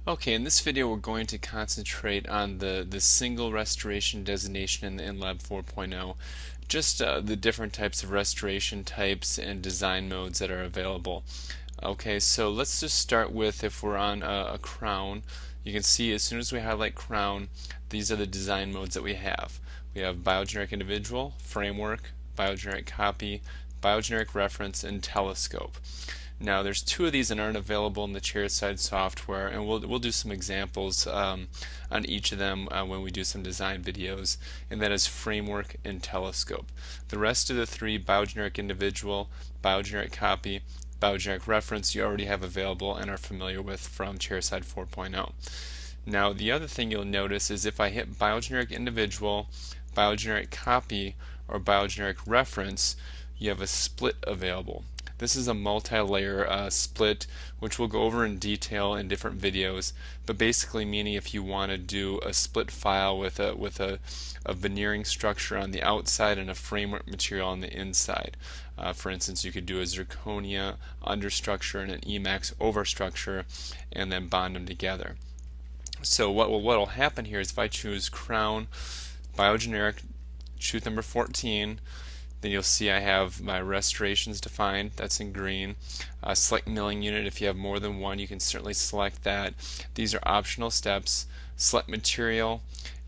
Okay, in this video we're going to concentrate on the single restoration designation in the inLAB 4.0, just the different types of restoration types and design modes that are available. Okay, so let's just start with if we're on a crown. You can see as soon as we highlight crown, these are the design modes that we have. We have biogeneric individual, framework, biogeneric copy, biogeneric reference, and telescope. Now there's two of these that aren't available in the chairside software, and we'll do some examples on each of them when we do some design videos, and that is framework and telescope. The rest of the three, biogeneric individual, biogeneric copy, biogeneric reference, you already have available and are familiar with from chairside 4.0. Now the other thing you'll notice is if I hit biogeneric individual, biogeneric copy, or biogeneric reference, you have a split available. This is a multi-layer split, which we'll go over in detail in different videos, but basically meaning if you want to do a split file with a veneering structure on the outside and a framework material on the inside. For instance, you could do a zirconia understructure and an Emax overstructure and then bond them together. So what will happen here is if I choose crown, biogeneric, choose number 14, then you'll see I have my restorations defined. That's in green. Select milling unit. If you have more than one, you can certainly select that. These are optional steps. Select material,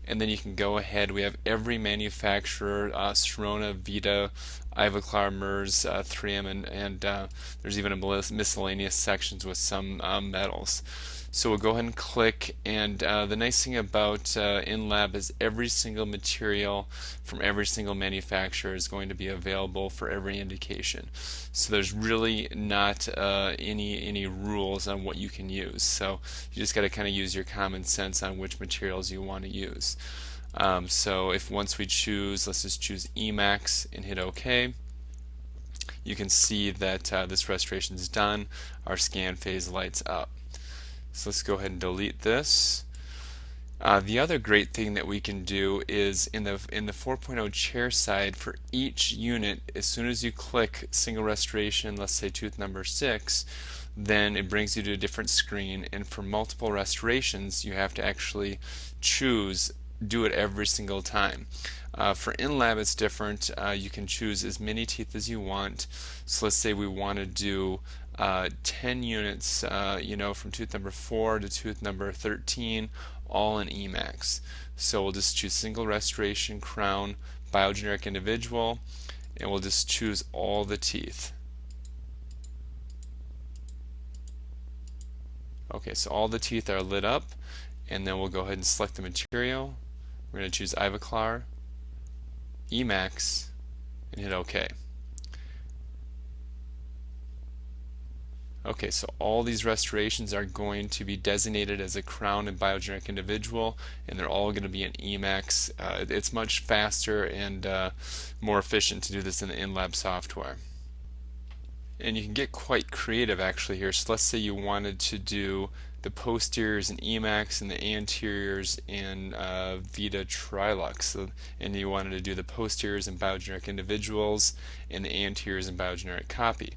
and then you can go ahead. We have every manufacturer, Sirona, Vita, Ivoclar, MERS, 3M, and there's even a miscellaneous sections with some metals. So we'll go ahead and click, and the nice thing about inLAB is every single material from every single manufacturer is going to be available for every indication. So there's really not any rules on what you can use. So you just got to kind of use your common sense on which materials you want to use. So if once we choose, let's just choose Emax and hit OK, you can see that this restoration is done. Our scan phase lights up. So let's go ahead and delete this. The other great thing that we can do is in the 4.0 chair side, for each unit, as soon as you click single restoration, let's say tooth number 6, then it brings you to a different screen, and for multiple restorations you have to actually do it every single time. For inLAB it's different. You can choose as many teeth as you want. So let's say we want to do 10 units, from tooth number 4 to tooth number 13, all in Emax. So we'll just choose single restoration, crown, biogeneric individual, and we'll just choose all the teeth. Okay, so all the teeth are lit up, and then we'll go ahead and select the material. We're going to choose Ivoclar, Emax, and hit OK. Okay, so all these restorations are going to be designated as a crown and biogeneric individual, and they're all going to be in Emax. It's much faster and more efficient to do this in the inLAB software. And you can get quite creative actually here. So let's say you wanted to do the posteriors in Emax and the anteriors in Vita Trilux, and you wanted to do the posteriors in biogeneric individuals and the anteriors in biogeneric copy.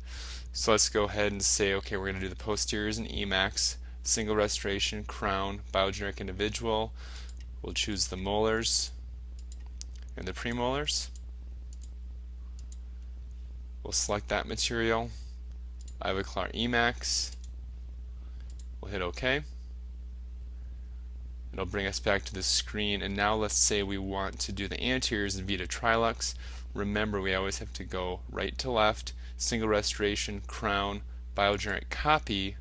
So let's go ahead and say, okay, we're going to do the posteriors in Emax, single restoration, crown, biogeneric individual. We'll choose the molars and the premolars. We'll select that material, Ivoclar Emax. We'll hit OK. It'll bring us back to the screen, and now let's say we want to do the anteriors in Vita Trilux. Remember, we always have to go right to left, single restoration, crown, biogeneric copy,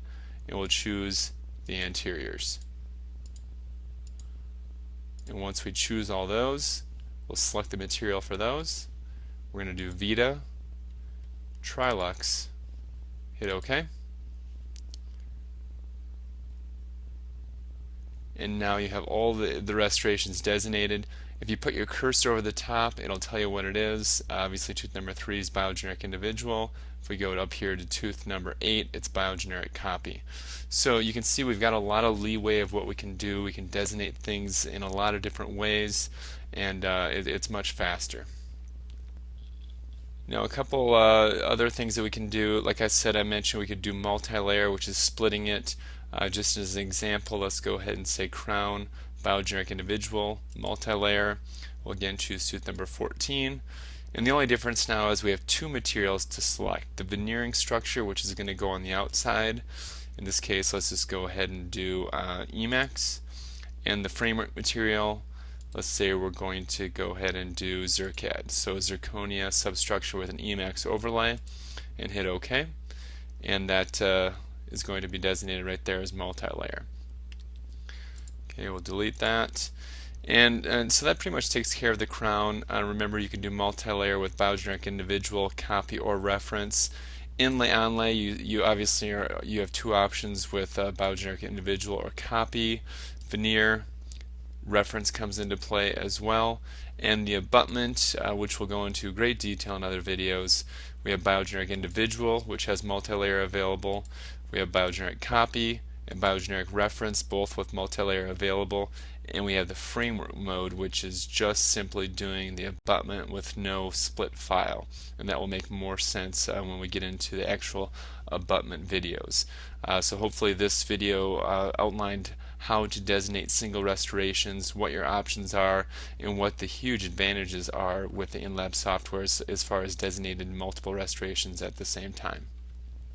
and we'll choose the anteriors. And once we choose all those, we'll select the material for those. We're going to do Vita Trilux, hit OK. And now you have all the restorations designated. If you put your cursor over the top, it'll tell you what it is. Obviously tooth number 3 is biogeneric individual. If we go up here to tooth number 8, it's biogeneric copy. So you can see we've got a lot of leeway of what we can do. We can designate things in a lot of different ways, and it's much faster. Now a couple other things that we can do, like I said, I mentioned we could do multi-layer, which is splitting it. Just as an example, let's go ahead and say crown, biogeneric individual, multi-layer. We'll again choose tooth number 14. And the only difference now is we have two materials to select. The veneering structure, which is going to go on the outside. In this case, let's just go ahead and do Emax. And the framework material, let's say we're going to go ahead and do Zircad. So zirconia substructure with an Emax overlay, and hit OK. And that is going to be designated right there as multi-layer. Okay, we'll delete that. And so that pretty much takes care of the crown. Remember, you can do multi-layer with biogeneric individual, copy, or reference. Inlay onlay, you obviously you have two options with biogeneric individual or copy. Veneer, reference comes into play as well. And the abutment, which we'll go into great detail in other videos. We have biogeneric individual, which has multi-layer available. We have biogeneric copy and biogeneric reference, both with multi-layer available. And we have the framework mode, which is just simply doing the abutment with no split file. And that will make more sense when we get into the actual abutment videos. So hopefully this video outlined how to designate single restorations, what your options are, and what the huge advantages are with the inLAB software as far as designated multiple restorations at the same time.